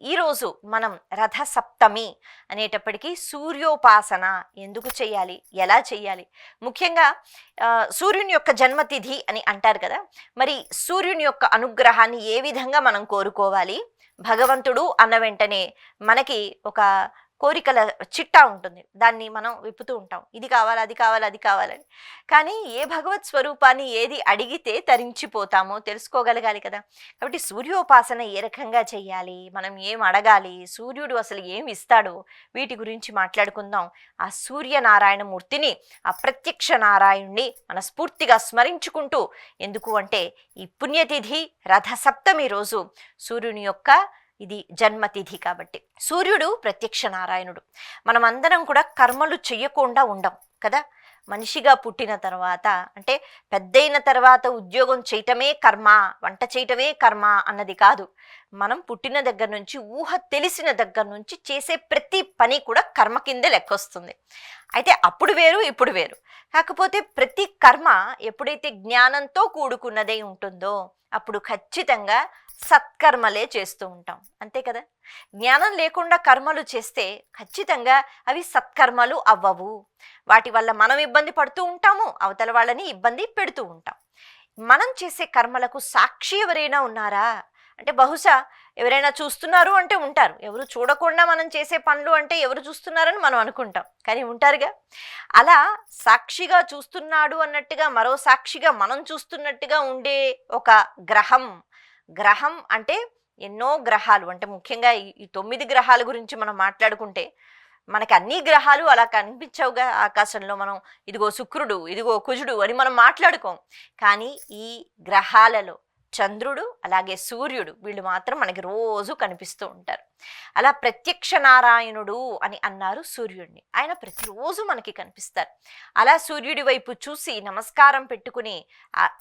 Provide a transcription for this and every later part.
ఈరోజు మనం రథసప్తమి అనేటప్పటికీ సూర్యోపాసన ఎందుకు చేయాలి, ఎలా చేయాలి? ముఖ్యంగా సూర్యుని యొక్క జన్మతిథి అని అంటారు కదా. మరి సూర్యుని యొక్క అనుగ్రహాన్ని ఏ విధంగా మనం కోరుకోవాలి? భగవంతుడు అన్న వెంటనే మనకి ఒక కోరికల చిట్టా ఉంటుంది, దాన్ని మనం విప్పుతూ ఉంటాం. ఇది కావాలి, అది కావాలి, అది కావాలని. కానీ ఏ భగవత్ స్వరూపాన్ని ఏది అడిగితే తరించిపోతామో తెలుసుకోగలగాలి కదా. కాబట్టి సూర్యోపాసన ఏ రకంగా చెయ్యాలి, మనం ఏం అడగాలి, సూర్యుడు అసలు ఏం ఇస్తాడో వీటి గురించి మాట్లాడుకుందాం. ఆ సూర్యనారాయణ మూర్తిని, ఆ ప్రత్యక్ష నారాయణుణ్ణి మనస్ఫూర్తిగా స్మరించుకుంటూ, ఎందుకు అంటే ఈ పుణ్యతిథి రథసప్తమి రోజు సూర్యుని యొక్క ఇది జన్మతిథి కాబట్టి. సూర్యుడు ప్రత్యక్ష నారాయణుడు. మనమందరం కూడా కర్మలు చెయ్యకుండా ఉండం కదా. మనిషిగా పుట్టిన తర్వాత, అంటే పెద్దయిన తర్వాత ఉద్యోగం చేయటమే కర్మ, వంట చేయటమే కర్మ అన్నది కాదు. మనం పుట్టిన దగ్గర నుంచి, ఊహ తెలిసిన దగ్గర నుంచి చేసే ప్రతి పని కూడా కర్మ కిందే లెక్కొస్తుంది. అయితే అప్పుడు వేరు, ఇప్పుడు వేరు. కాకపోతే ప్రతి కర్మ ఎప్పుడైతే జ్ఞానంతో కూడుకున్నదై ఉంటుందో అప్పుడు ఖచ్చితంగా సత్కర్మలే చేస్తూ ఉంటాం, అంతే కదా. జ్ఞానం లేకుండా కర్మలు చేస్తే ఖచ్చితంగా అవి సత్కర్మలు అవ్వవు. వాటి వల్ల మనం ఇబ్బంది పడుతూ ఉంటాము, అవతల వాళ్ళని ఇబ్బంది పెడుతూ ఉంటాం. మనం చేసే కర్మలకు సాక్షి ఎవరైనా ఉన్నారా అంటే, బహుశా ఎవరైనా చూస్తున్నారు అంటే ఉంటారు. ఎవరు చూడకుండా మనం చేసే పనులు అంటే ఎవరు చూస్తున్నారని మనం అనుకుంటాం, కానీ ఉంటారుగా. అలా సాక్షిగా చూస్తున్నాడు అన్నట్టుగా, మరో సాక్షిగా మనం చూస్తున్నట్టుగా ఉండే ఒక గ్రహం. గ్రహం అంటే ఎన్నో గ్రహాలు, అంటే ముఖ్యంగా ఈ 9 గ్రహాల గురించి మనం మాట్లాడుకుంటే మనకి అన్ని గ్రహాలు అలా కనిపించవుగా ఆకాశంలో. మనం ఇదిగో శుక్రుడు, ఇదిగో కుజుడు అని మనం మాట్లాడుకోం. కానీ ఈ గ్రహాలలో చంద్రుడు అలాగే సూర్యుడు, వీళ్ళు మాత్రం మనకి రోజు కనిపిస్తూ ఉంటారు. అలా ప్రత్యక్ష నారాయణుడు అని అన్నారు సూర్యుడిని. ఆయన ప్రతిరోజు మనకి కనిపిస్తారు. అలా సూర్యుడి వైపు చూసి నమస్కారం పెట్టుకుని,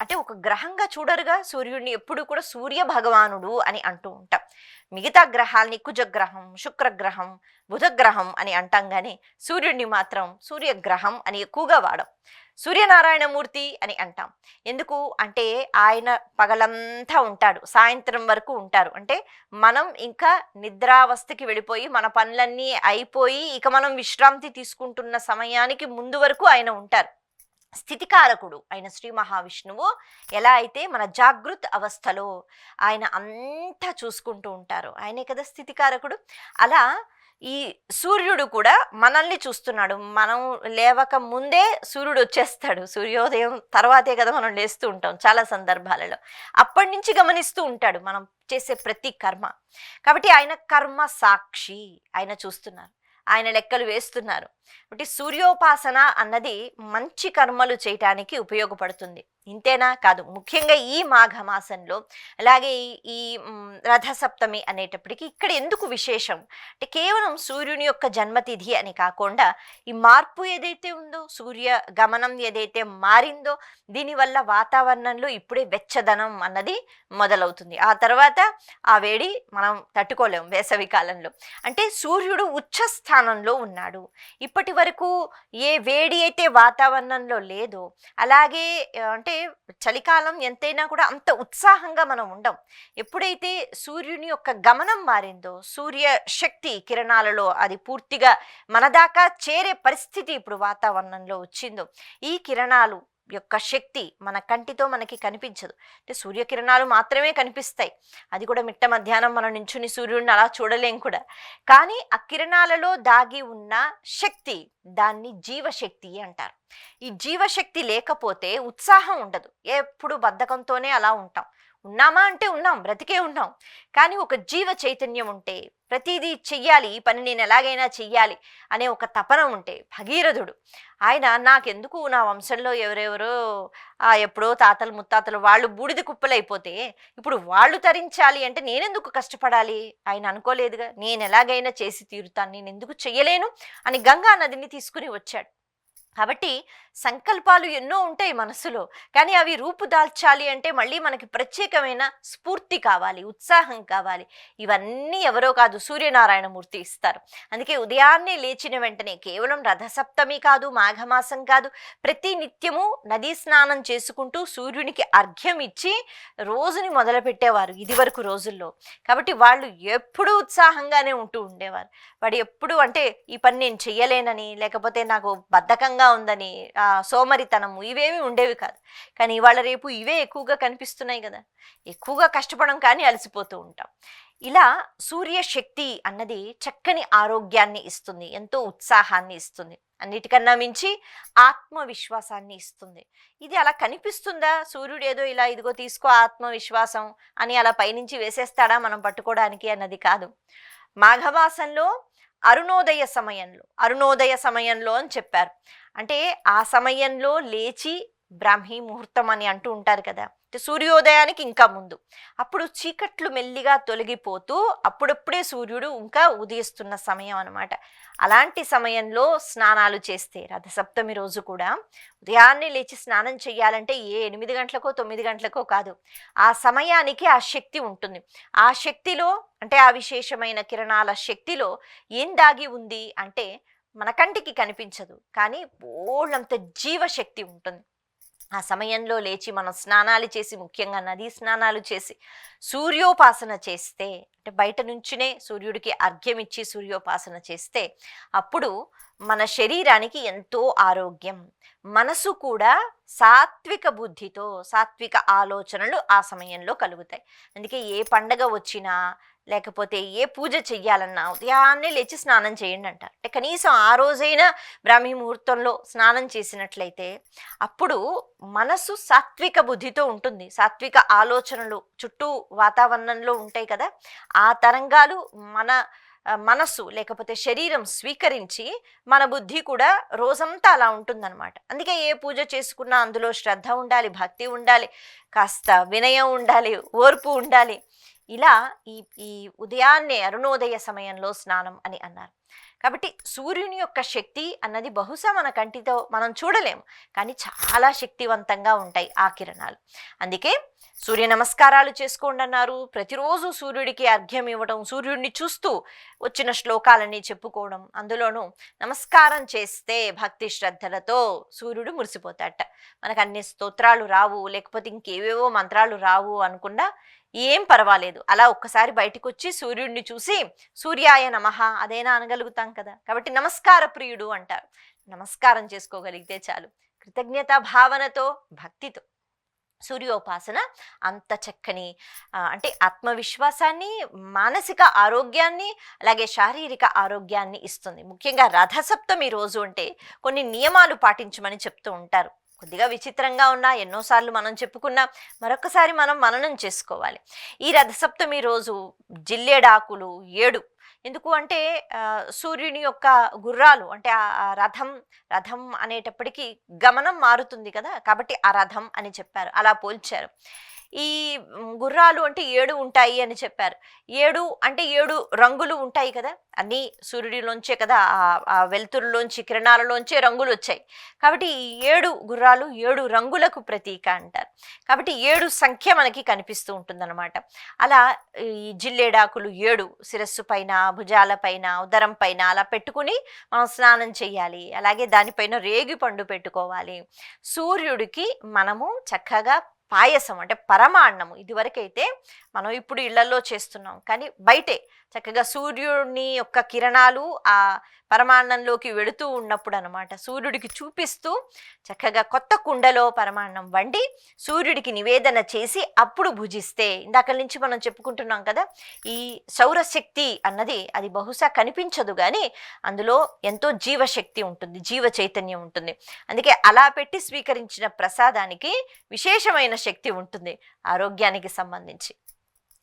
అంటే ఒక గ్రహంగా చూడరుగా సూర్యుడిని, ఎప్పుడు కూడా సూర్య భగవానుడు అని అంటూ ఉంటాం. మిగతా గ్రహాల్ని కుజగ్రహం, శుక్రగ్రహం, బుధగ్రహం అని అంటాం, కానీ సూర్యుడిని మాత్రం సూర్యగ్రహం అని ఎక్కువగా వాడం. సూర్యనారాయణమూర్తి అని అంటాం. ఎందుకు అంటే ఆయన పగలంతా ఉంటాడు, సాయంత్రం వరకు ఉంటారు. అంటే మనం ఇంకా నిద్రావస్థకి వెళ్ళిపోయి, మన పనులన్నీ అయిపోయి ఇక మనం విశ్రాంతి తీసుకుంటున్న సమయానికి ముందు వరకు ఆయన ఉంటారు. స్థితికారకుడు ఆయన శ్రీ మహావిష్ణువు. ఎలా అయితే మన జాగృత్ అవస్థలో ఆయన అంతా చూసుకుంటూ ఉంటారు, ఆయనే కదా స్థితికారకుడు. అలా ఈ సూర్యుడు కూడా మనల్ని చూస్తున్నాడు. మనం లేవక ముందే సూర్యుడు వచ్చేస్తాడు. సూర్యోదయం తర్వాతే కదా మనం లేస్తూ ఉంటాం చాలా సందర్భాలలో. అప్పటి నుంచి గమనిస్తూ ఉంటాడు మనం చేసే ప్రతి కర్మ. కాబట్టి ఆయన కర్మ సాక్షి, ఆయన చూస్తున్నారు, ఆయన లెక్కలు వేస్తున్నారు. కాబట్టి సూర్యోపాసన అన్నది మంచి కర్మలు చేయటానికి ఉపయోగపడుతుంది. ఇంతేనా కాదు, ముఖ్యంగా ఈ మాఘమాసంలో, అలాగే ఈ రథసప్తమి అనేటప్పటికీ ఇక్కడ ఎందుకు విశేషం అంటే, కేవలం సూర్యుని యొక్క జన్మతిథి అని కాకుండా ఈ మార్పు ఏదైతే ఉందో, సూర్య గమనం ఏదైతే మారిందో, దీనివల్ల వాతావరణంలో ఇప్పుడే వెచ్చదనం అన్నది మొదలవుతుంది. ఆ తర్వాత ఆ వేడి మనం తట్టుకోలేము వేసవి కాలంలో. అంటే సూర్యుడు ఉచ్చ స్థానంలో ఉన్నాడు. ఇప్పటి వరకు ఏ వేడి అయితే వాతావరణంలో లేదో, అలాగే అంటే చలికాలం ఎంతైనా కూడా అంత ఉత్సాహంగా మనం ఉండం. ఎప్పుడైతే సూర్యుని యొక్క గమనం మారిందో, సూర్య శక్తి కిరణాలలో అది పూర్తిగా మన దాకా చేరే పరిస్థితి ఇప్పుడు వాతావరణంలో వచ్చిందో, ఈ కిరణాలు యొక్క శక్తి మన కంటితో మనకి కనిపించదు. అంటే సూర్యకిరణాలు మాత్రమే కనిపిస్తాయి, అది కూడా మిట్ట మధ్యాహ్నం మనం నించుని సూర్యుడిని అలా చూడలేం కూడా. కానీ ఆ కిరణాలలో దాగి ఉన్న శక్తి, దాన్ని జీవశక్తి అంటారు. ఈ జీవశక్తి లేకపోతే ఉత్సాహం ఉండదు, ఎప్పుడు బద్ధకంతోనే అలా ఉంటాం. ఉన్నామా అంటే ఉన్నాం, బ్రతికే ఉన్నాం. కానీ ఒక జీవ చైతన్యం ఉంటే, ప్రతిదీ చెయ్యాలి, ఈ పని నేను ఎలాగైనా చెయ్యాలి అనే ఒక తపన ఉంటే, భగీరథుడు ఆయన, నాకెందుకు నా వంశంలో ఎవరెవరో ఎప్పుడో తాతలు ముత్తాతలు వాళ్ళు బూడిద కుప్పలైపోతే ఇప్పుడు వాళ్ళు తరించాలి అంటే నేనెందుకు కష్టపడాలి? ఆయన అనుకోలేదుగా, నేను ఎలాగైనా చేసి తీరుతాను, నేను ఎందుకు చెయ్యలేను అని గంగా నదిని తీసుకుని వచ్చాడు. కాబట్టి సంకల్పాలు ఎన్నో ఉంటాయి మనసులో, కానీ అవి రూపుదాల్చాలి అంటే మళ్ళీ మనకి ప్రత్యేకమైన స్ఫూర్తి కావాలి, ఉత్సాహం కావాలి. ఇవన్నీ ఎవరో కాదు, సూర్యనారాయణమూర్తి ఇస్తారు. అందుకే ఉదయాన్నే లేచిన వెంటనే కేవలం రథసప్తమి కాదు, మాఘమాసం కాదు, ప్రతి నిత్యము నదీ స్నానం చేసుకుంటూ సూర్యునికి అర్ఘ్యం ఇచ్చి రోజుని మొదలుపెట్టేవారు ఇదివరకు రోజుల్లో. కాబట్టి వాళ్ళు ఎప్పుడూ ఉత్సాహంగానే ఉంటూ ఉండేవారు. వాడు ఎప్పుడు అంటే ఈ పని నేను చెయ్యలేనని, లేకపోతే నాకు బద్ధకంగా ఉందని, సోమరితనము ఇవేమి ఉండేవి కాదు. కానీ ఇవాళ రేపు ఇవే ఎక్కువగా కనిపిస్తున్నాయి కదా. ఎక్కువగా కష్టపడం కానీ అలసిపోతూ ఉంటాం. ఇలా సూర్యశక్తి అన్నది చక్కని ఆరోగ్యాన్ని ఇస్తుంది, ఎంతో ఉత్సాహాన్ని ఇస్తుంది, అన్నిటికన్నా మించి ఆత్మవిశ్వాసాన్ని ఇస్తుంది. ఇది అలా కనిపిస్తుందా? సూర్యుడు ఏదో ఇలా ఇదిగో తీసుకో ఆత్మవిశ్వాసం అని అలా పైనుంచి వేసేస్తాడా మనం పట్టుకోవడానికి అన్నది కాదు. మాఘమాసంలో అరుణోదయ సమయంలో అని చెప్పారు. అంటే ఆ సమయంలో లేచి బ్రాహ్మీ ముహూర్తం అని అంటూ ఉంటారు కదా, అంటే సూర్యోదయానికి ఇంకా ముందు, అప్పుడు చీకట్లు మెల్లిగా తొలగిపోతూ అప్పుడప్పుడే సూర్యుడు ఇంకా ఉదయిస్తున్న సమయం అన్నమాట. అలాంటి సమయంలో స్నానాలు చేస్తే, రథసప్తమి రోజు కూడా ఉదయాన్నే లేచి స్నానం చేయాలంటే 8 గంటలకో 9 గంటలకో కాదు, ఆ సమయానికి ఆ శక్తి ఉంటుంది. ఆ శక్తిలో అంటే ఆ విశేషమైన కిరణాల శక్తిలో ఏం దాగి ఉంది అంటే మన కంటికి కనిపించదు, కానీ బోళ్ళంత జీవశక్తి ఉంటుంది. ఆ సమయంలో లేచి మనం స్నానాలు చేసి, ముఖ్యంగా నదీ స్నానాలు చేసి సూర్యోపాసన చేస్తే, అంటే బయట నుంచినే సూర్యుడికి అర్ఘ్యం ఇచ్చి సూర్యోపాసన చేస్తే అప్పుడు మన శరీరానికి ఎంతో ఆరోగ్యం, మనసు కూడా సాత్విక బుద్ధితో సాత్విక ఆలోచనలు ఆ సమయంలో కలుగుతాయి. అందుకే ఏ పండగ వచ్చినా లేకపోతే ఏ పూజ చెయ్యాలన్నా ఉదయాన్నే లేచి స్నానం చేయండి అంటారు. అంటే కనీసం ఆ రోజైనా బ్రాహ్మీ ముహూర్తంలో స్నానం చేసినట్లయితే అప్పుడు మనసు సాత్విక బుద్ధితో ఉంటుంది, సాత్విక ఆలోచనలు చుట్టూ వాతావరణంలో ఉంటాయి కదా, ఆ తరంగాలు మన మనస్సు లేకపోతే శరీరం స్వీకరించి మన బుద్ధి కూడా రోజంతా అలా ఉంటుందన్నమాట. అందుకే ఏ పూజ చేసుకున్నా అందులో శ్రద్ధ ఉండాలి, భక్తి ఉండాలి, కాస్త వినయం ఉండాలి, ఓర్పు ఉండాలి. ఇలా ఈ ఈ ఉదయాన్నే అరుణోదయ సమయంలో స్నానం అని అన్నారు. కాబట్టి సూర్యుని యొక్క శక్తి అన్నది బహుశా మన కంటితో మనం చూడలేము, కానీ చాలా శక్తివంతంగా ఉంటాయి ఆ కిరణాలు. అందుకే సూర్య నమస్కారాలు చేసుకోండి అన్నారు. ప్రతిరోజు సూర్యుడికి అర్ఘ్యం ఇవ్వడం, సూర్యుడిని చూస్తూ వచ్చిన శ్లోకాలన్నీ చెప్పుకోవడం, అందులోనూ నమస్కారం చేస్తే భక్తి శ్రద్ధలతో సూర్యుడు మురిసిపోతాడట. మనకు అన్ని స్తోత్రాలు రావు, లేకపోతే ఇంకేవేవో మంత్రాలు రావు అనుకున్నా ఏం పర్వాలేదు, అలా ఒక్కసారి బయటకు వచ్చి సూర్యుడిని చూసి సూర్యాయ నమః అదేనా అనగలుగుతాం కదా. కాబట్టి నమస్కార ప్రియుడు అంటారు. నమస్కారం చేసుకోగలిగితే చాలు, కృతజ్ఞతా భావనతో భక్తితో. సూర్యోపాసన అంత చక్కని అంటే ఆత్మవిశ్వాసాన్ని, మానసిక ఆరోగ్యాన్ని, అలాగే శారీరక ఆరోగ్యాన్ని ఇస్తుంది. ముఖ్యంగా రథసప్తమి రోజు అంటే కొన్ని నియమాలు పాటించమని చెప్తూ ఉంటారు. కొద్దిగా విచిత్రంగా ఉన్నా, ఎన్నోసార్లు మనం చెప్పుకున్నా, మరొకసారి మనం మననం చేసుకోవాలి. ఈ రథసప్తమి రోజు జిల్లేడాకులు 7, ఎందుకు అంటే సూర్యుని యొక్క గుర్రాలు అంటే ఆ రథం అనేటప్పటికీ గమనం మారుతుంది కదా, కాబట్టి ఆ రథం అని చెప్పారు, అలా పోల్చారు. ఈ గుర్రాలు అంటే 7 ఉంటాయి అని చెప్పారు. 7 అంటే 7 రంగులు ఉంటాయి కదా, అన్నీ సూర్యుడిలోంచే కదా, ఆ వెలుతురులోంచి కిరణాలలోంచే రంగులు వచ్చాయి. కాబట్టి ఈ 7 గుర్రాలు 7 రంగులకు ప్రతీక అంటారు. కాబట్టి 7 సంఖ్య మనకి కనిపిస్తూ ఉంటుందన్నమాట. అలా ఈ జిల్లేడాకులు 7 శిరస్సు పైన, భుజాల పైన, ఉదరం పైన అలా పెట్టుకుని మనం స్నానం చేయాలి. అలాగే దానిపైన రేగి పండు పెట్టుకోవాలి. సూర్యుడికి మనము చక్కగా పాయసం అంటే పరమాన్నము, ఇదివరకైతే మనం ఇప్పుడు ఇళ్లలో చేస్తున్నాం, కానీ బయటే చక్కగా సూర్యుడిని యొక్క కిరణాలు ఆ పరమాన్నంలోకి వెళుతూ ఉన్నప్పుడు అనమాట, సూర్యుడికి చూపిస్తూ చక్కగా కొత్త కుండలో పరమాన్నం వండి సూర్యుడికి నివేదన చేసి అప్పుడు భుజిస్తే, ఇందాక నుంచి మనం చెప్పుకుంటున్నాం కదా, ఈ సౌరశక్తి అన్నది అది బహుశా కనిపించదు, కానీ అందులో ఎంతో జీవశక్తి ఉంటుంది, జీవ చైతన్యం ఉంటుంది. అందుకే అలా పెట్టి స్వీకరించిన ప్రసాదానికి విశేషమైన శక్తి ఉంటుంది ఆరోగ్యానికి సంబంధించి.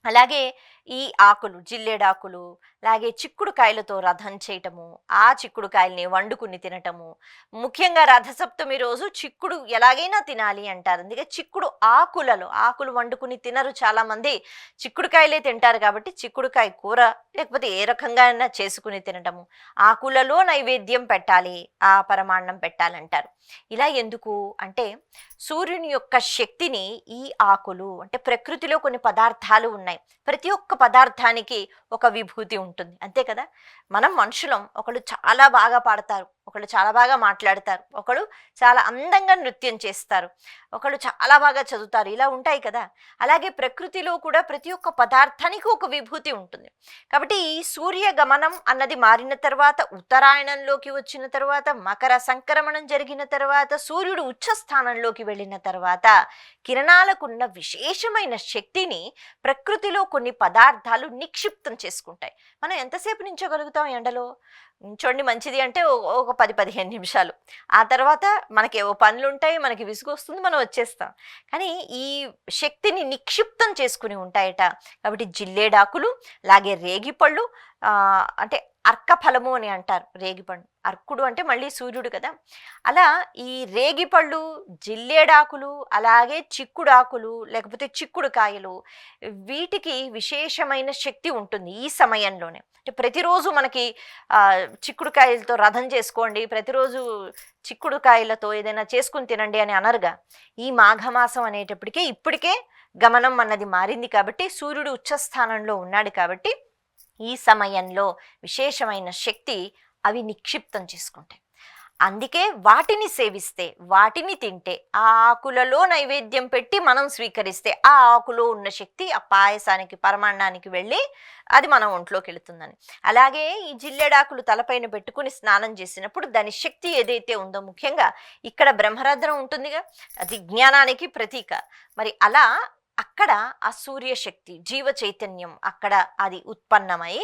అలాగే ఈ ఆకులు, జిల్లేడాకులు, అలాగే చిక్కుడుకాయలతో రథం చేయటము, ఆ చిక్కుడుకాయల్ని వండుకుని తినటము. ముఖ్యంగా రథసప్తమి రోజు చిక్కుడు ఎలాగైనా తినాలి అంటారు. అందుకే చిక్కుడు ఆకులు వండుకుని తినరు చాలామంది, చిక్కుడుకాయలే తింటారు. కాబట్టి చిక్కుడుకాయ కూర లేకపోతే ఏ రకంగా అయినా చేసుకుని తినటము, ఆకులలో నైవేద్యం పెట్టాలి, ఆ పరమాన్నం పెట్టాలంటారు. ఇలా ఎందుకు అంటే సూర్యుని యొక్క శక్తిని ఈ ఆకులు అంటే ప్రకృతిలో కొన్ని పదార్థాలు ఉన్నాయి, ప్రతి ఒక్క పదార్థానికి ఒక విభూతి ఉంటుంది, అంతే కదా. మనం మనుషులం, ఒకళ్ళు చాలా బాగా పాడతారు, ఒకళ్ళు చాలా బాగా మాట్లాడతారు, ఒకళ్ళు చాలా అందంగా నృత్యం చేస్తారు, ఒకళ్ళు చాలా బాగా చదువుతారు, ఇలా ఉంటాయి కదా. అలాగే ప్రకృతిలో కూడా ప్రతి ఒక్క పదార్థానికి ఒక విభూతి ఉంటుంది. కాబట్టి ఈ సూర్య గమనం అన్నది మారిన తర్వాత, ఉత్తరాయణంలోకి వచ్చిన తర్వాత, మకర సంక్రమణం జరిగిన తర్వాత, సూర్యుడు ఉచ్చ స్థానంలోకి వెళ్ళిన తర్వాత కిరణాలకున్న విశేషమైన శక్తిని ప్రకృతిలో కొన్ని పదార్థాలు నిక్షిప్తం చేసుకుంటాయి. మనం ఎంతసేపు నించోగలుగుతాం ఎండలో? నించోండి మంచిది అంటే ఒక 10-15 నిమిషాలు. ఆ తర్వాత మనకి ఏవో పనులు ఉంటాయి, మనకి విసుగు వస్తుంది, మనం వచ్చేస్తాం. కానీ ఈ శక్తిని నిక్షిప్తం చేసుకుని ఉంటాయట. కాబట్టి జిల్లేడాకులు, అలాగే రేగిపళ్ళు, అంటే అర్కఫలము అని అంటారు రేగిపండు. అర్కుడు అంటే మళ్ళీ సూర్యుడు కదా. అలా ఈ రేగిపళ్ళు, జిల్లేడాకులు, అలాగే చిక్కుడాకులు లేకపోతే చిక్కుడుకాయలు, వీటికి విశేషమైన శక్తి ఉంటుంది ఈ సమయంలోనే. అంటే ప్రతిరోజు మనకి చిక్కుడుకాయలతో రథం చేసుకోండి, ప్రతిరోజు చిక్కుడుకాయలతో ఏదైనా చేసుకుని తినండి అని అనరుగా. ఈ మాఘమాసం అనేటప్పటికే ఇప్పటికే గమనం అన్నది మారింది కాబట్టి, సూర్యుడు ఉచ్చస్థానంలో ఉన్నాడు కాబట్టి ఈ సమయంలో విశేషమైన శక్తి అవి నిక్షిప్తం చేసుకుంటాయి. అందుకే వాటిని సేవిస్తే, వాటిని తింటే, ఆ ఆకులలో నైవేద్యం పెట్టి మనం స్వీకరిస్తే ఆ ఆకులో ఉన్న శక్తి ఆ పాయసానికి పరమాన్నానికి వెళ్ళి అది మన ఒంట్లోకి వెళుతుందని. అలాగే ఈ జిల్లెడాకులు తలపైన పెట్టుకుని స్నానం చేసినప్పుడు దాని శక్తి ఏదైతే ఉందో, ముఖ్యంగా ఇక్కడ బ్రహ్మరంధ్రం ఉంటుందిగా, అది జ్ఞానానికి ప్రతీక. మరి అలా అక్కడ ఆ సూర్యశక్తి జీవ చైతన్యం అక్కడ అది ఉత్పన్నమై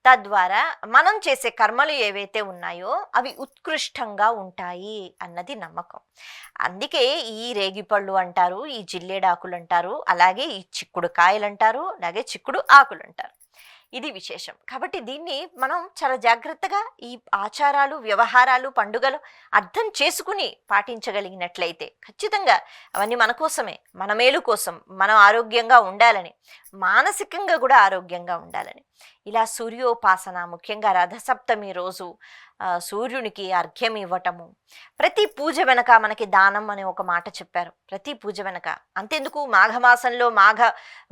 తద్వారా మనం చేసే కర్మలు ఏవైతే ఉన్నాయో అవి ఉత్కృష్టంగా ఉంటాయి అన్నది నమ్మకం. అందుకే ఈ రేగిపళ్ళు అంటారు, ఈ జిల్లేడాకులు అంటారు, అలాగే ఈ చిక్కుడు కాయలు అంటారు, అలాగే చిక్కుడు ఆకులు అంటారు. ఇది విశేషం. కాబట్టి దీన్ని మనం చాలా జాగ్రత్తగా ఈ ఆచారాలు, వ్యవహారాలు, పండుగలు అర్థం చేసుకుని పాటించగలిగినట్లయితే ఖచ్చితంగా అవన్నీ మన కోసమే, మన మేలు కోసం, మనం ఆరోగ్యంగా ఉండాలని, మానసికంగా కూడా ఆరోగ్యంగా ఉండాలని. ఇలా సూర్యోపాసన, ముఖ్యంగా రథసప్తమి రోజు సూర్యునికి అర్ఘ్యం ఇవ్వటము, ప్రతి పూజ వెనక మనకి దానం అనే ఒక మాట చెప్పారు. ప్రతి పూజ వెనక అంతెందుకు, మాఘమాసంలో మాఘ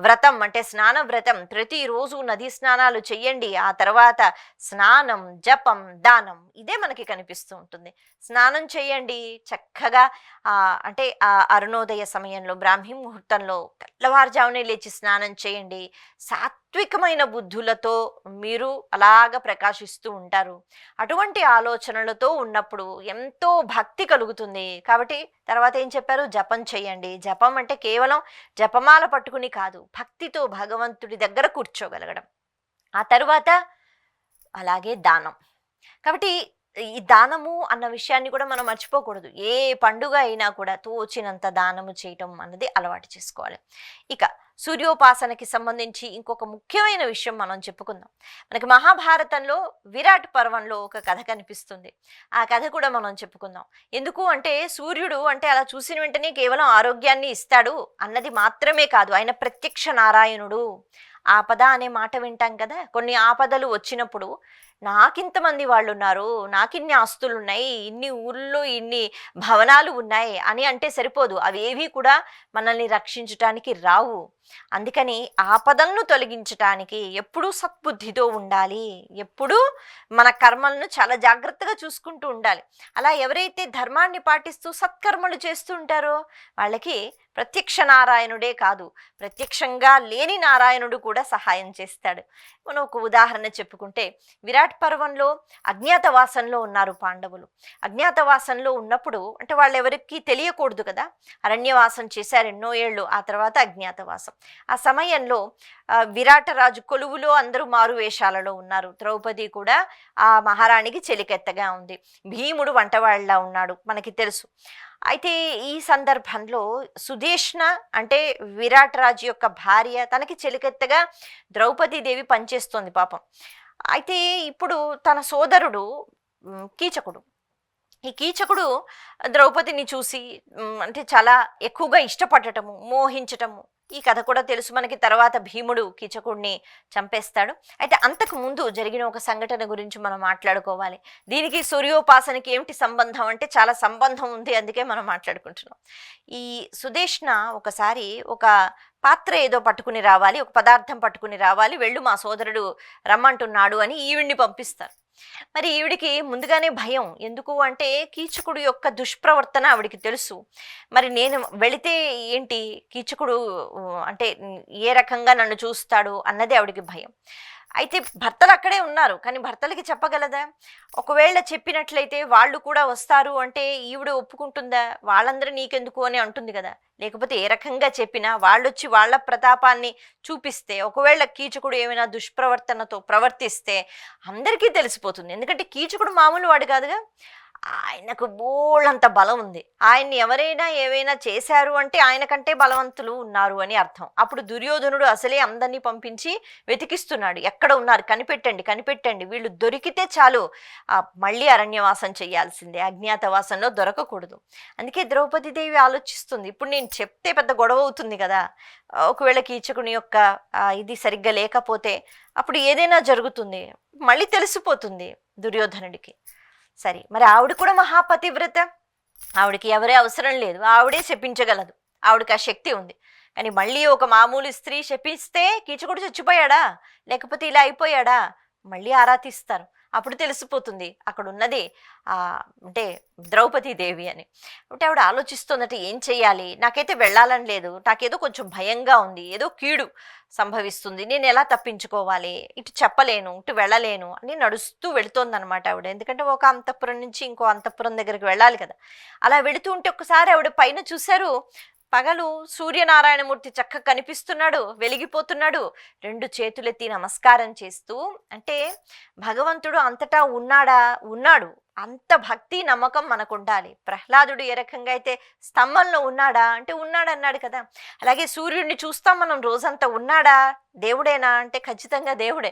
వ్రతం అంటే స్నాన వ్రతం, ప్రతిరోజు నదీ స్నానాలు చెయ్యండి, ఆ తర్వాత స్నానం, జపం, దానం ఇదే మనకి కనిపిస్తూ ఉంటుంది. స్నానం చేయండి చక్కగా, అంటే ఆ అరుణోదయ సమయంలో బ్రాహ్మీ ముహూర్తంలో తెల్లవారుజామునే లేచి స్నానం చేయండి. సాత్వికమైన బుద్ధులతో మీరు అలాగ ప్రకాశిస్తూ ఉంటారు. అటువంటి ఆలోచనలతో ఉన్నప్పుడు ఎంతో భక్తి కలుగుతుంది. కాబట్టి తర్వాత ఏం చెప్పారు? జపం చేయండి. జపం అంటే కేవలం జపమాల పట్టుకుని కాదు, భక్తితో భగవంతుడి దగ్గర కూర్చోగలగడం. ఆ తరువాత అలాగే దానం. కాబట్టి ఈ దానము అన్న విషయాన్ని కూడా మనం మర్చిపోకూడదు. ఏ పండుగ అయినా కూడా తోచినంత దానము చేయటం అన్నది అలవాటు చేసుకోవాలి. ఇక సూర్యోపాసనకి సంబంధించి ఇంకొక ముఖ్యమైన విషయం మనం చెప్పుకుందాం. మనకి మహాభారతంలో విరాట్ పర్వంలో ఒక కథ కనిపిస్తుంది. ఆ కథ కూడా మనం చెప్పుకుందాం. ఎందుకు అంటే సూర్యుడు అంటే అలా చూసిన వెంటనే కేవలం ఆరోగ్యాన్ని ఇస్తాడు అన్నది మాత్రమే కాదు, ఆయన ప్రత్యక్ష నారాయణుడు. ఆపద అనే మాట వింటాం కదా, కొన్ని ఆపదలు వచ్చినప్పుడు నాకింతమంది వాళ్ళు ఉన్నారు, నాకిన్ని ఆస్తులు ఉన్నాయి, ఇన్ని ఊళ్ళో ఇన్ని భవనాలు ఉన్నాయి అని అంటే సరిపోదు. అవేవి కూడా మనల్ని రక్షించటానికి రావు. అందుకని ఆపదలను తొలగించటానికి ఎప్పుడూ సద్బుద్ధితో ఉండాలి, ఎప్పుడూ మన కర్మలను చాలా జాగ్రత్తగా చూసుకుంటూ ఉండాలి. అలా ఎవరైతే ధర్మాన్ని పాటిస్తూ సత్కర్మలు చేస్తూ ఉంటారో వాళ్ళకి ప్రత్యక్ష నారాయణుడే కాదు, ప్రత్యక్షంగా లేని నారాయణుడు కూడా సహాయం చేస్తాడు. మనం ఒక ఉదాహరణ చెప్పుకుంటే, విరాట్ పర్వంలో అజ్ఞాతవాసంలో ఉన్నారు పాండవులు. అజ్ఞాతవాసంలో ఉన్నప్పుడు అంటే వాళ్ళు ఎవరికి తెలియకూడదు కదా, అరణ్యవాసం చేశారు ఎన్నో ఏళ్ళు, ఆ తర్వాత అజ్ఞాతవాసం. ఆ సమయంలో విరాటరాజు కొలువులో అందరూ మారు వేషాలలో ఉన్నారు. ద్రౌపది కూడా ఆ మహారాణికి చెలికెత్తగా ఉంది. భీముడు వంటవాళ్ళ ఉన్నాడు, మనకి తెలుసు. అయితే ఈ సందర్భంలో సుదేష్ణ అంటే విరాట్ రాజు యొక్క భార్య, తనకి చెలికెత్తగా ద్రౌపదీదేవి పనిచేస్తోంది పాపం. అయితే ఇప్పుడు తన సోదరుడు కీచకుడు. ఈ కీచకుడు ద్రౌపదిని చూసి అంటే చాలా ఎక్కువగా ఇష్టపడటము, మోహించటము, ఈ కథ కూడా తెలుసు మనకి. తర్వాత భీముడు కీచకుడిని చంపేస్తాడు. అయితే అంతకు ముందు జరిగిన ఒక సంఘటన గురించి మనం మాట్లాడుకోవాలి. దీనికి సూర్యోపాసనకి ఏమిటి సంబంధం అంటే చాలా సంబంధం ఉంది, అందుకే మనం మాట్లాడుకుంటున్నాం. ఈ సుదేష్ణ ఒకసారి ఒక పాత్ర ఏదో పట్టుకుని రావాలి, ఒక పదార్థం పట్టుకుని రావాలి, వెళ్ళు మా సోదరుడు రమ్మంటున్నాడు అని ఈవిడ్ని పంపిస్తారు. మరి ఈవిడికి ముందుగానే భయం. ఎందుకు అంటే కీచకుడు యొక్క దుష్ప్రవర్తన ఆవిడికి తెలుసు. మరి నేను వెళితే ఏంటి, కీచకుడు అంటే ఏ రకంగా నన్ను చూస్తాడు అన్నది ఆవిడికి భయం. అయితే భర్తలు అక్కడే ఉన్నారు, కానీ భర్తలకి చెప్పగలదా? ఒకవేళ చెప్పినట్లయితే వాళ్ళు కూడా వస్తారు అంటే ఈవిడ ఒప్పుకుంటుందా? వాళ్ళందరూ నీకెందుకు అని అంటుంది కదా. లేకపోతే ఏ రకంగా చెప్పినా వాళ్ళొచ్చి వాళ్ళ ప్రతాపాన్ని చూపిస్తే, ఒకవేళ కీచకుడు ఏమైనా దుష్ప్రవర్తనతో ప్రవర్తిస్తే అందరికీ తెలిసిపోతుంది. ఎందుకంటే కీచకుడు మామూలు వాడు కాదుగా, ఆయనకు బోళ్ళంత బలం ఉంది. ఆయన్ని ఎవరైనా ఏవైనా చేశారు అంటే ఆయన కంటే బలవంతులు ఉన్నారు అని అర్థం. అప్పుడు దుర్యోధనుడు అసలే అందరినీ పంపించి వెతికిస్తున్నాడు, ఎక్కడ ఉన్నారు, కనిపెట్టండి కనిపెట్టండి, వీళ్ళు దొరికితే చాలు మళ్ళీ అరణ్యవాసం చేయాల్సిందే, అజ్ఞాతవాసంలో దొరకకూడదు. అందుకే ద్రౌపదీదేవి ఆలోచిస్తుంది, ఇప్పుడు నేను చెప్తే పెద్ద గొడవ అవుతుంది కదా, ఒకవేళ కీచకుని యొక్క ఇది సరిగ్గా లేకపోతే అప్పుడు ఏదైనా జరుగుతుంది, మళ్ళీ తెలిసిపోతుంది దుర్యోధనుడికి. సరే, మరి ఆవిడ కూడా మహాపతివ్రత, ఆవిడకి ఎవరే అవసరం లేదు, ఆవిడే శపించగలదు, ఆవిడకి ఆ శక్తి ఉంది. కానీ మళ్ళీ ఒక మామూలు స్త్రీ శపిస్తే కీచకుడు చచ్చిపోయాడా లేకపోతే ఇలా అయిపోయాడా, మళ్ళీ ఆరా తీస్తారు. అప్పుడు తెలిసిపోతుంది అక్కడ ఉన్నది అంటే ద్రౌపదీదేవి అని. అంటే ఆవిడ ఆలోచిస్తుందట, ఏం చెయ్యాలి, నాకైతే వెళ్ళాలని లేదు, నాకేదో కొంచెం భయంగా ఉంది, ఏదో కీడు సంభవిస్తుంది, నేను ఎలా తప్పించుకోవాలి, ఇటు చెప్పలేను ఇటు వెళ్ళలేను అని నడుస్తూ వెళుతోందనమాట ఆవిడ. ఎందుకంటే ఒక అంతఃపురం నుంచి ఇంకో అంతఃపురం దగ్గరికి వెళ్ళాలి కదా. అలా వెళుతూ ఉంటే ఒకసారి ఆవిడ పైన చూశారు, పగలు సూర్యనారాయణమూర్తి చక్కగా కనిపిస్తున్నాడు, వెలిగిపోతున్నాడు, రెండు చేతులెత్తి నమస్కారం చేస్తూ, అంటే భగవంతుడు అంతటా ఉన్నాడు, అంత భక్తి నమ్మకం మనకు ఉండాలి. ప్రహ్లాదుడు ఏ రకంగా అయితే స్తంభంలో ఉన్నాడా అంటే ఉన్నాడు అన్నాడు కదా, అలాగే సూర్యుడిని చూస్తాం మనం రోజంతా, ఉన్నాడా, దేవుడేనా అంటే ఖచ్చితంగా దేవుడే.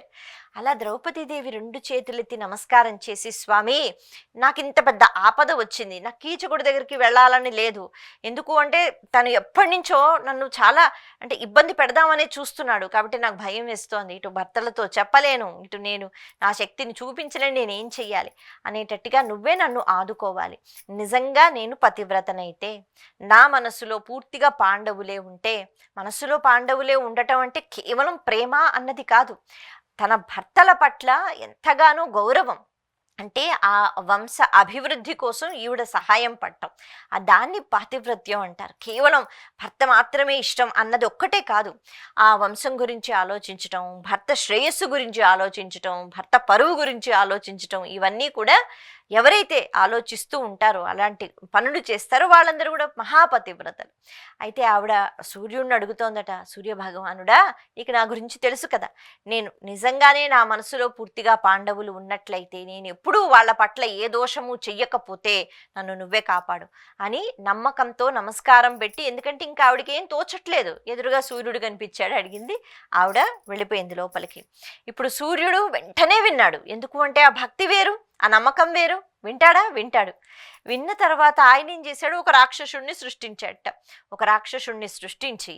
అలా ద్రౌపదీదేవి రెండు చేతులెత్తి నమస్కారం చేసి, స్వామి నాకు ఇంత పెద్ద ఆపద వచ్చింది, నాకు కీచకుడి దగ్గరికి వెళ్ళాలని లేదు, ఎందుకు అంటే తను ఎప్పటి నుంచో నన్ను చాలా అంటే ఇబ్బంది పెడదామనే చూస్తున్నాడు, కాబట్టి నాకు భయం వేస్తోంది, ఇటు భర్తలతో చెప్పలేను, ఇటు నేను నా శక్తిని చూపించలేను, నేనేం చెయ్యాలి అనేటట్టుగా నువ్వే నన్ను ఆదుకోవాలి. నిజంగా నేను పతివ్రతనైతే, నా మనసులో పూర్తిగా పాండవులే ఉంటే, మనసులో పాండవులే ఉండటం అంటే కేవలం ప్రేమ అన్నది కాదు, తన భర్తల పట్ల ఎంతగానో గౌరవం, అంటే ఆ వంశ అభివృద్ధి కోసం ఈవిడ సహాయం పడటం, దాన్ని పాతివ్రత్యం అంటారు. కేవలం భర్త మాత్రమే ఇష్టం అన్నది ఒక్కటే కాదు, ఆ వంశం గురించి ఆలోచించటం, భర్త శ్రేయస్సు గురించి ఆలోచించటం, భర్త పరువు గురించి ఆలోచించటం, ఇవన్నీ కూడా ఎవరైతే ఆలోచిస్తూ ఉంటారో, అలాంటి పనులు చేస్తారో వాళ్ళందరూ కూడా మహాపతివ్రతలు. అయితే ఆవిడ సూర్యుడిని అడుగుతోందట, సూర్యభగవానుడా నీకు నా గురించి తెలుసు కదా, నేను నిజంగానే నా మనసులో పూర్తిగా పాండవులు ఉన్నట్లయితే, నేను ఎప్పుడూ వాళ్ళ పట్ల ఏ దోషము చెయ్యకపోతే నన్ను నువ్వే కాపాడు అని నమ్మకంతో నమస్కారం పెట్టి, ఎందుకంటే ఇంకా ఆవిడకి ఏం తోచట్లేదు, ఎదురుగా సూర్యుడు కనిపించాడు, అడిగింది, ఆవిడ వెళ్ళిపోయింది లోపలికి. ఇప్పుడు సూర్యుడు వెంటనే విన్నాడు, ఎందుకు అంటే ఆ భక్తి వేరు, ఆ నమ్మకం వేరు. వింటాడు. విన్న తర్వాత ఆయన ఏం చేశాడు, ఒక రాక్షసుణ్ణి సృష్టించాడట. ఒక రాక్షసుణ్ణి సృష్టించి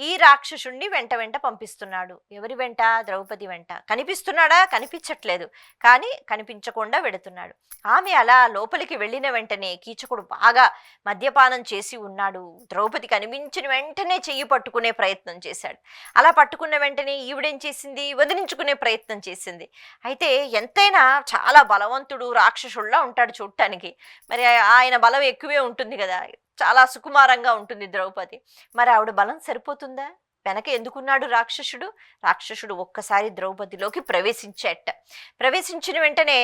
ఈ రాక్షసుణ్ణి వెంట పంపిస్తున్నాడు. ఎవరి వెంట? ద్రౌపది వెంట. కనిపిస్తున్నాడా? కనిపించట్లేదు, కానీ కనిపించకుండా వెడుతున్నాడు. ఆమె అలా లోపలికి వెళ్ళిన వెంటనే కీచకుడు బాగా మద్యపానం చేసి ఉన్నాడు. ద్రౌపది కనిపించిన వెంటనే చెయ్యి పట్టుకునే ప్రయత్నం చేశాడు. అలా పట్టుకున్న వెంటనే ఈవిడేం చేసింది, వదిలించుకునే ప్రయత్నం చేసింది. అయితే ఎంతైనా చాలా బలవంతుడు, రాక్షసుల్లా ఉంటాడు చూడటానికి, మరి ఆయన బలం ఎక్కువే ఉంటుంది కదా, చాలా సుకుమారంగా ఉంటుంది ద్రౌపది. మరి ఆవిడ బలం సరిపోతుందా? వెనక ఎందుకున్నాడు రాక్షసుడు ఒక్కసారి ద్రౌపదిలోకి ప్రవేశించిన వెంటనే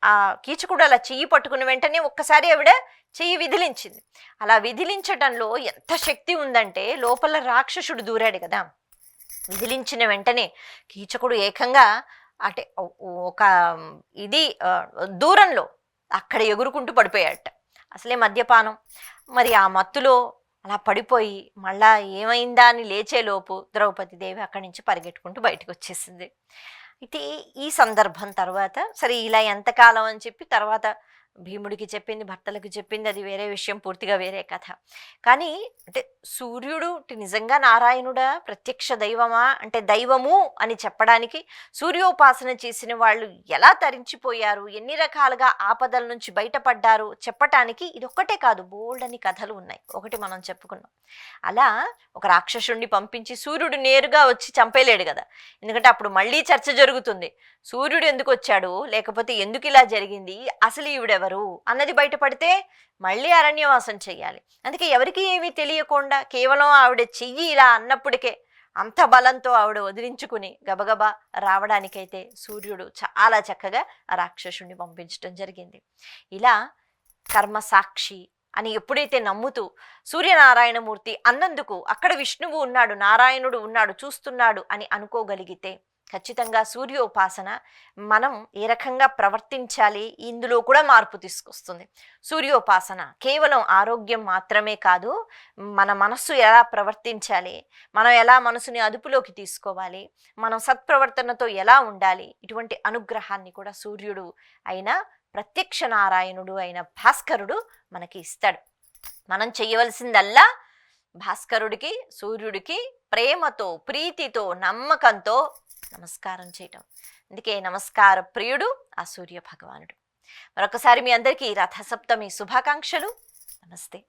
ఆ కీచకుడు అలా చెయ్యి పట్టుకున్న వెంటనే ఒక్కసారి ఆవిడ చెయ్యి విదిలించింది. అలా విదిలించడంలో ఎంత శక్తి ఉందంటే, లోపల రాక్షసుడు దూరాడు కదా, విదిలించిన వెంటనే కీచకుడు ఏకంగా అంటే ఒక ఇది దూరంలో అక్కడ ఎగురుకుంటూ పడిపోయాడట. అసలే మద్యపానం, మరి ఆ మత్తులో అలా పడిపోయి మళ్ళా ఏమైందా అని లేచేలోపు ద్రౌపదీదేవి అక్కడి నుంచి పరిగెట్టుకుంటూ బయటకు వచ్చేసింది. అయితే ఈ సందర్భం తర్వాత సరే ఇలా ఎంతకాలం అని చెప్పి తర్వాత భీముడికి చెప్పింది, భర్తలకు చెప్పింది, అది వేరే విషయం, పూర్తిగా వేరే కథ. కానీ అంటే సూర్యుడు నిజంగా నారాయణుడా, ప్రత్యక్ష దైవమా, అంటే దైవము అని చెప్పడానికి సూర్యోపాసన చేసిన వాళ్ళు ఎలా తరించిపోయారు, ఎన్ని రకాలుగా ఆపదల నుంచి బయటపడ్డారు చెప్పటానికి ఇదొక్కటే కాదు, బోల్డని కథలు ఉన్నాయి. ఒకటి మనం చెప్పుకున్నాం. అలా ఒక రాక్షసుణ్ణి పంపించి సూర్యుడు నేరుగా వచ్చి చంపేలేడు కదా, ఎందుకంటే అప్పుడు మళ్ళీ చర్చ జరుగుతుంది. సూర్యుడు ఎందుకు వచ్చాడు, లేకపోతే ఎందుకు ఇలా జరిగింది, అసలు ఈవిడెవరు అన్నది బయటపడితే మళ్ళీ అరణ్యవాసం చెయ్యాలి. అందుకే ఎవరికి ఏమీ తెలియకుండా కేవలం ఆవిడ చెయ్యి ఇలా అన్నప్పటికే అంత బలంతో ఆవిడ వదిలించుకుని గబగబా రావడానికైతే సూర్యుడు చాలా చక్కగా ఆ రాక్షసుణ్ణి పంపించడం జరిగింది. ఇలా కర్మసాక్షి అని ఎప్పుడైతే నమ్ముతూ సూర్యనారాయణమూర్తి అన్నందుకు అక్కడ విష్ణువు ఉన్నాడు, నారాయణుడు ఉన్నాడు, చూస్తున్నాడు అని అనుకోగలిగితే ఖచ్చితంగా సూర్యోపాసన మనం ఏ రకంగా ప్రవర్తించాలి ఇందులో కూడా మార్పు తీసుకొస్తుంది. సూర్యోపాసన కేవలం ఆరోగ్యం మాత్రమే కాదు, మన మనస్సు ఎలా ప్రవర్తించాలి, మనం ఎలా మనసుని అదుపులోకి తీసుకోవాలి, మనం సత్ప్రవర్తనతో ఎలా ఉండాలి, ఇటువంటి అనుగ్రహాన్ని కూడా సూర్యుడు అయిన ప్రత్యక్ష నారాయణుడు అయిన భాస్కరుడు మనకి ఇస్తాడు. మనం చేయవలసిందల్లా భాస్కరుడికి, సూర్యుడికి ప్రేమతో, ప్రీతితో, నమ్మకంతో నమస్కారం చేయటం. అందుకే నమస్కార ప్రియుడు ఆ సూర్య భగవానుడు. మరొకసారి మీ అందరికీ రథసప్తమి శుభాకాంక్షలు. నమస్తే.